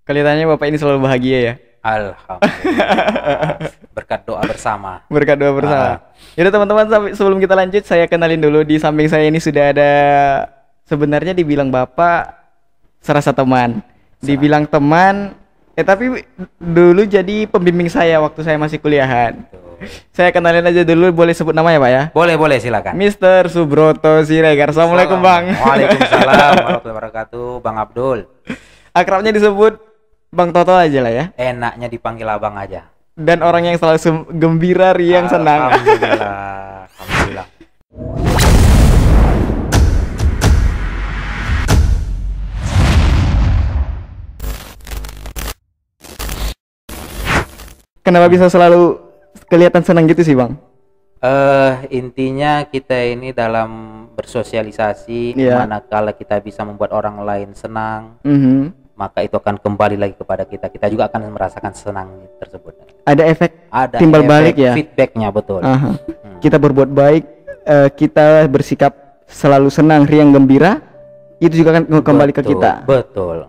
Kelihatannya Bapak ini selalu bahagia ya. Alhamdulillah. Berkat doa bersama. Berkat doa bersama. Yaudah teman-teman, sebelum kita lanjut, saya kenalin dulu. Di samping saya ini sudah ada, sebenarnya dibilang Bapak serasa teman. Dibilang teman, tapi dulu jadi pembimbing saya waktu saya masih kuliahan. Saya kenalin aja dulu, boleh sebut nama ya Pak ya? Boleh silakan. Mr. Subroto Siregar. Assalamualaikum Bang. Waalaikumsalam warahmatullahi wabarakatuh. Bang Abdul. Akrabnya disebut Bang Toto aja lah ya. Enaknya dipanggil abang aja. Dan orang yang selalu gembira, riang, senang. Alhamdulillah. Kenapa bisa selalu kelihatan senang gitu sih Bang? Intinya kita ini dalam bersosialisasi, manakala kita bisa membuat orang lain senang, maka itu akan kembali lagi kepada kita. Kita juga akan merasakan senang tersebut. Ada efek timbal balik ya? Feedbacknya betul. Kita berbuat baik, kita bersikap selalu senang, riang, gembira, itu juga akan kembali ke kita. Betul.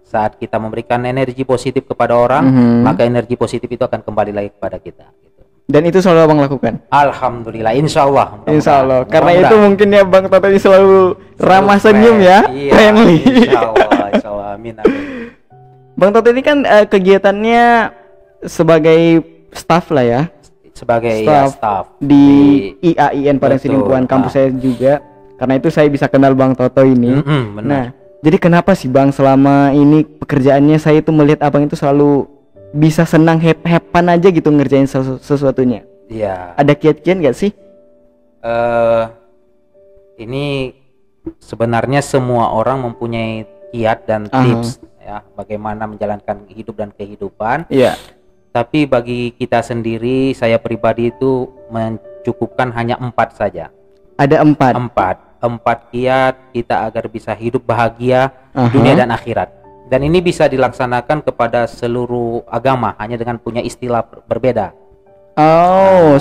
Saat kita memberikan energi positif kepada orang, maka energi positif itu akan kembali lagi kepada kita. Dan itu selalu Abang lakukan? Alhamdulillah, insya Allah. Insya Allah. Karena itu mungkin ya Bang Toto ini selalu ramah senyum ya. Iya, insya Allah, amin. Bang Toto ini kan kegiatannya sebagai staff lah ya. Sebagai staff di IAIN Parangsinimpuan kampus saya juga. Karena itu saya bisa kenal Bang Toto ini. Benar. Nah, jadi kenapa sih Bang selama ini pekerjaannya saya itu melihat Abang itu selalu bisa senang, happy aja gitu ngerjain sesuatunya? Iya. Ada kiat-kiat nggak sih? Ini sebenarnya semua orang mempunyai kiat dan tips ya, bagaimana menjalankan hidup dan kehidupan. Iya. Tapi bagi kita sendiri, saya pribadi itu mencukupkan hanya 4 saja. Ada 4 kiat kita agar bisa hidup bahagia dunia dan akhirat. Dan ini bisa dilaksanakan kepada seluruh agama, hanya dengan punya istilah berbeda.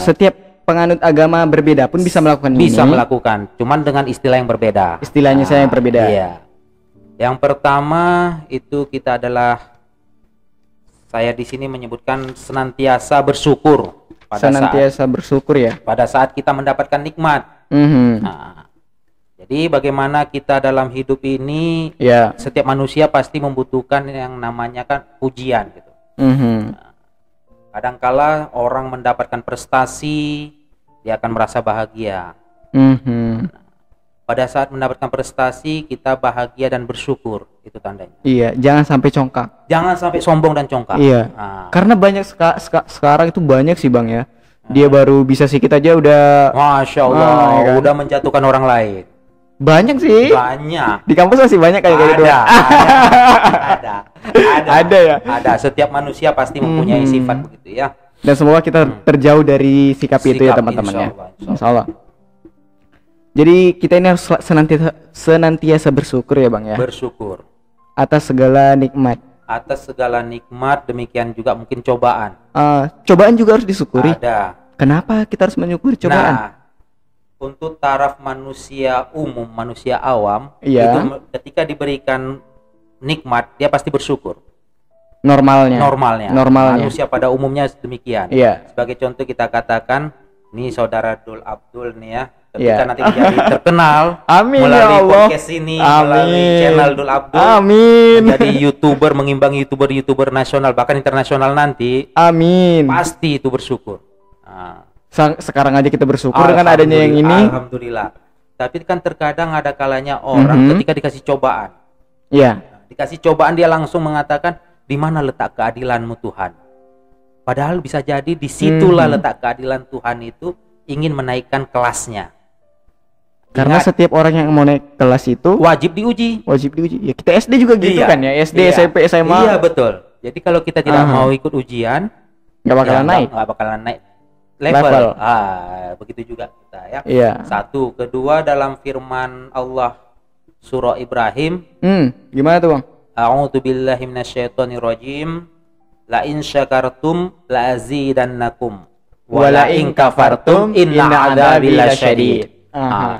Setiap penganut agama berbeda pun bisa melakukan ini? Bisa melakukan, cuman dengan istilah yang berbeda. Istilahnya saya yang berbeda. Iya. Yang pertama itu kita adalah, saya di sini menyebutkan senantiasa bersyukur. Bersyukur ya? Pada saat kita mendapatkan nikmat. Jadi bagaimana kita dalam hidup ini, setiap manusia pasti membutuhkan yang namanya kan ujian gitu. Kadangkala orang mendapatkan prestasi, dia akan merasa bahagia. Pada saat mendapatkan prestasi, kita bahagia dan bersyukur, itu tandanya. Iya, jangan sampai congkak. Jangan sampai sombong dan congkak. Iya. Karena banyak sekarang itu banyak sih Bang ya. Dia baru bisa sedikit aja udah, Masya Allah, udah menjatuhkan orang lain. Banyak sih. Banyak. Di kampus masih banyak kayak gitu. Ada ya. Ada. Setiap manusia pasti mempunyai sifat begitu ya. Dan semoga kita terjauh dari sikap itu ya teman-teman ya. Insya Allah. Jadi kita ini harus senantiasa bersyukur ya Bang ya. Bersyukur atas segala nikmat. Atas segala nikmat, demikian juga mungkin cobaan. Cobaan juga harus disyukuri. Ada. Kenapa kita harus menyukuri cobaan? Nah, untuk taraf manusia umum, manusia awam, itu ketika diberikan nikmat, dia pasti bersyukur. Normalnya. Manusia pada umumnya demikian. Iya. Sebagai contoh kita katakan, nih saudara Dul Abdul nih ya, ketika nanti menjadi terkenal melalui podcast ini, melalui channel Dul Abdul, menjadi YouTuber, mengimbangi YouTuber nasional bahkan internasional nanti. Pasti itu bersyukur. Sekarang aja kita bersyukur dengan adanya yang ini. Alhamdulillah. Tapi kan terkadang ada kalanya orang ketika dikasih cobaan. Iya. Dikasih cobaan dia langsung mengatakan, di mana letak keadilanmu Tuhan? Padahal bisa jadi disitulah letak keadilan Tuhan itu ingin menaikkan kelasnya. Karena setiap orang yang mau naik kelas itu wajib diuji. Ya, kita SD juga gitu kan ya, SD, SMP, SMA. Iya betul. Jadi kalau kita tidak mau ikut ujian, nggak bakalan naik level. Begitu juga kita ya. Iya. Satu, kedua dalam firman Allah surah Ibrahim. Gimana tuh Bang? A'udzubillahi minasyaitonirrajim. La in syakartum la azidannakum wa la in kafartum inna adzabi lasyadid.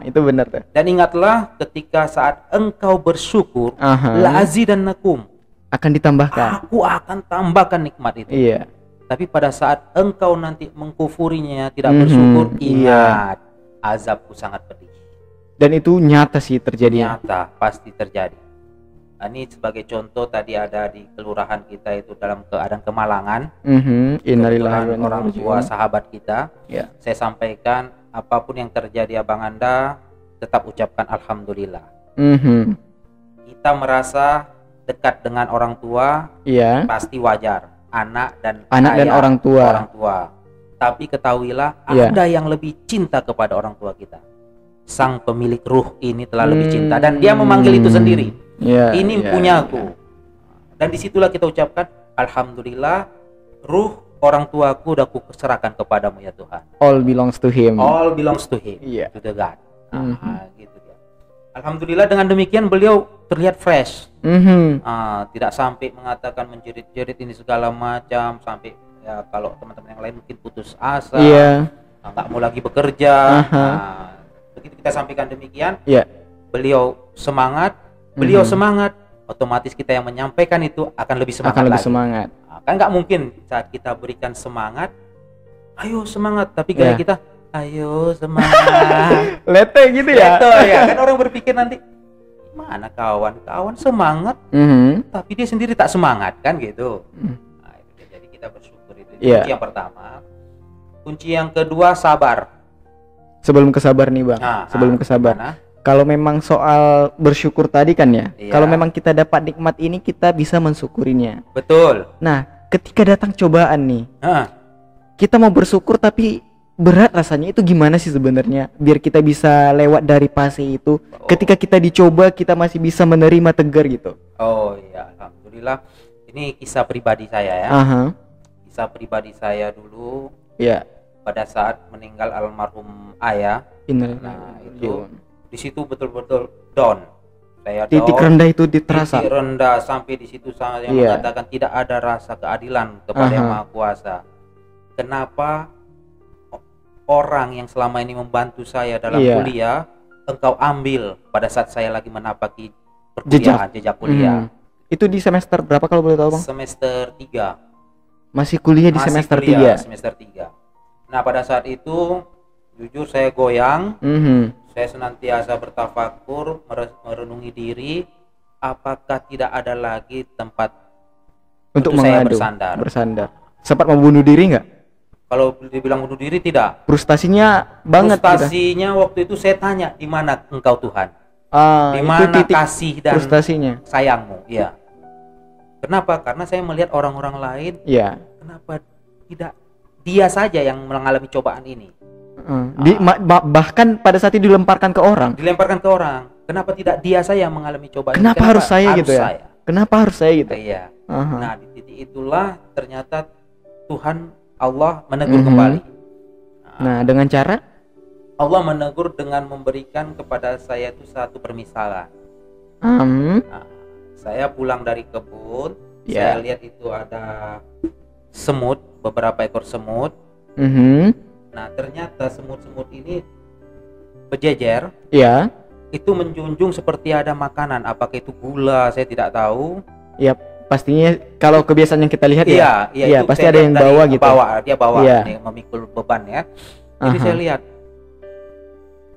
Itu benar tuh. Dan ingatlah ketika saat engkau bersyukur, la azidannakum, akan ditambahkan. Aku akan tambahkan nikmat itu. Iya. Tapi pada saat engkau nanti mengkufurinya, tidak bersyukur, ingat, azabku sangat pedih. Dan itu nyata sih terjadi. Nyata, pasti terjadi. Nah, ini sebagai contoh tadi ada di kelurahan kita itu dalam keadaan kemalangan. Innalillahi wa orang tua sahabat kita. Saya sampaikan apapun yang terjadi abang Anda tetap ucapkan alhamdulillah. Kita merasa dekat dengan orang tua, pasti wajar. Anak dan orang tua. Tapi ketahuilah ada yang lebih cinta kepada orang tua kita. Sang pemilik ruh ini telah lebih cinta dan dia memanggil itu sendiri. Ini punyaku. Dan disitulah kita ucapkan alhamdulillah, ruh orang tuaku udah kuserahkan kepadamu ya Tuhan. All belongs to him. All belongs to him. To the God. Gitu dia. Alhamdulillah dengan demikian beliau terlihat fresh. Tidak sampai mengatakan menjerit-jerit ini segala macam, sampai ya kalau teman-teman yang lain mungkin putus asa, nggak mau lagi bekerja. Begitu kita sampaikan demikian, beliau semangat. Beliau semangat, otomatis kita yang menyampaikan itu akan lebih semangat. Kan nggak mungkin saat kita berikan semangat, ayo semangat, tapi gaya kita, ayo semangat. Lete gitu ya. Kan orang berpikir nanti, mana kawan semangat, tapi dia sendiri tak semangat kan gitu. Nah, itu jadi kita bersyukur itu. Kunci yang pertama. Kunci yang kedua, sabar. Sebelum ke sabar nih bang, sebelum ke sabar. Kalau memang soal bersyukur tadi kan ya, kalau memang kita dapat nikmat ini kita bisa mensyukurinya. Betul. Nah, ketika datang cobaan nih, kita mau bersyukur tapi berat rasanya, itu gimana sih sebenarnya biar kita bisa lewat dari fase itu? Ketika kita dicoba kita masih bisa menerima tegar gitu. Oh iya, alhamdulillah. Ini kisah pribadi saya ya. Kisah pribadi saya dulu. Pada saat meninggal almarhum ayah. Nah, itu di situ betul-betul down. Saya titik down, rendah itu diterasa. Titik rendah sampai di situ saya mengatakan tidak ada rasa keadilan kepada Yang Maha Kuasa. Kenapa orang yang selama ini membantu saya dalam kuliah engkau ambil pada saat saya lagi menapaki perkuliahan, jejak kuliah. Itu di semester berapa kalau boleh tahu bang? Semester 3. Masih kuliah di semester 3? Semester 3. Nah pada saat itu jujur saya goyang. Saya senantiasa bertafakur, merenungi diri, apakah tidak ada lagi tempat untuk saya bersandar. Sempat mau bunuh diri nggak? Kalau dibilang bunuh diri tidak. Frustasinya banget. Frustasinya waktu itu saya tanya, di mana engkau Tuhan? Di mana kasih dan frustasinya? Sayangmu? Iya. Kenapa? Karena saya melihat orang-orang lain. Kenapa tidak dia saja yang mengalami cobaan ini? Bahkan pada saat itu dilemparkan ke orang. Kenapa tidak dia saya yang mengalami cobaan? Kenapa harus saya gitu ya? Kenapa harus saya gitu? Iya. Nah di titik itulah ternyata Tuhan Allah menegur kembali. Nah dengan cara Allah menegur dengan memberikan kepada saya itu satu permisalan. Saya pulang dari kebun, saya lihat itu ada semut, beberapa ekor semut. Nah ternyata semut-semut ini berjejer. Itu menjunjung seperti ada makanan. Apakah itu gula? Saya tidak tahu. Ya pastinya kalau kebiasaan yang kita lihat itu pasti ada yang bawa gitu. Dia bawa memikul beban ya. Jadi saya lihat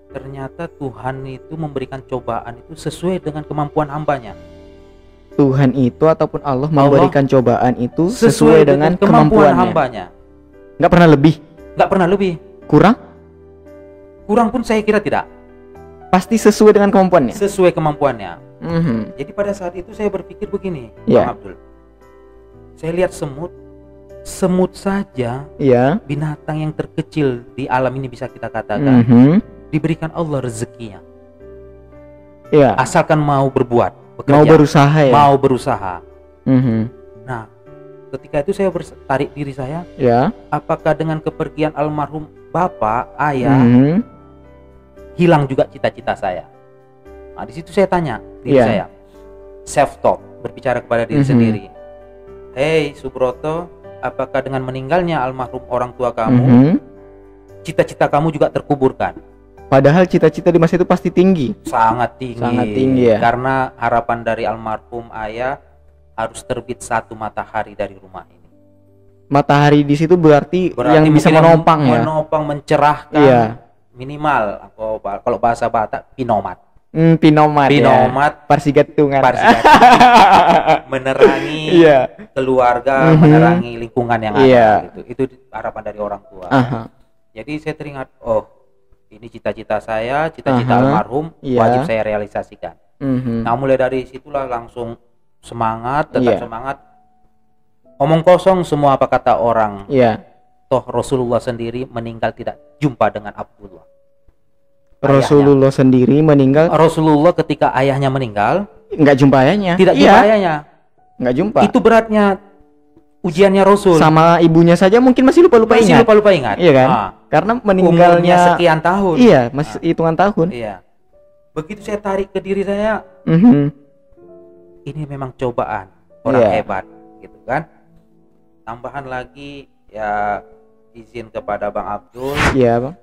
ternyata Tuhan itu memberikan cobaan itu sesuai dengan kemampuan hambanya. Tuhan itu ataupun Allah memberikan cobaan itu sesuai dengan kemampuan hambanya. Nggak pernah lebih. Kurang pun saya kira tidak. Pasti sesuai dengan kemampuannya. Jadi pada saat itu saya berpikir begini, Bang Abdul. Saya lihat semut saja, binatang yang terkecil di alam ini bisa kita katakan, diberikan Allah rezekinya. Asalkan mau berbuat, bekerja, mau berusaha. Nah, ketika itu saya tarik diri saya, apakah dengan kepergian almarhum bapak, ayah, hilang juga cita-cita saya? Nah, di situ saya tanya diri saya, self talk, berbicara kepada diri sendiri. Hei Subroto, apakah dengan meninggalnya almarhum orang tua kamu, cita-cita kamu juga terkuburkan? Padahal cita-cita di masa itu pasti tinggi. Sangat tinggi ya. Karena harapan dari almarhum ayah harus terbit satu matahari dari rumah ini. Matahari di situ berarti yang bisa menopang ya. Menopang, mencerahkan. Iya. Minimal kalau bahasa Batak pinomat. Pinomat ya. Parsigatungan. Menerangi keluarga, menerangi lingkungan yang ada gitu. Itu harapan dari orang tua. Jadi saya teringat, oh ini cita-cita saya, cita-cita almarhum, wajib saya realisasikan. Nah mulai dari situlah langsung semangat, tetap semangat. Omong kosong semua apa kata orang. Toh Rasulullah sendiri meninggal tidak jumpa dengan Abdullah. Rasulullah sendiri meninggal. Rasulullah ketika ayahnya meninggal, nggak jumpa ayahnya. Tidak jumpa ayahnya. Nggak jumpa. Itu beratnya ujiannya Rasul. Sama ibunya saja mungkin masih lupa-lupa ingat. Masih lupa-lupa ingat. Iya kan? Karena meninggalnya umurnya sekian tahun. Iya, masih hitungan tahun. Iya. Begitu saya tarik ke diri saya, ini memang cobaan orang hebat, gitu kan? Tambahan lagi ya izin kepada Bang Abdul. Iya, Bang.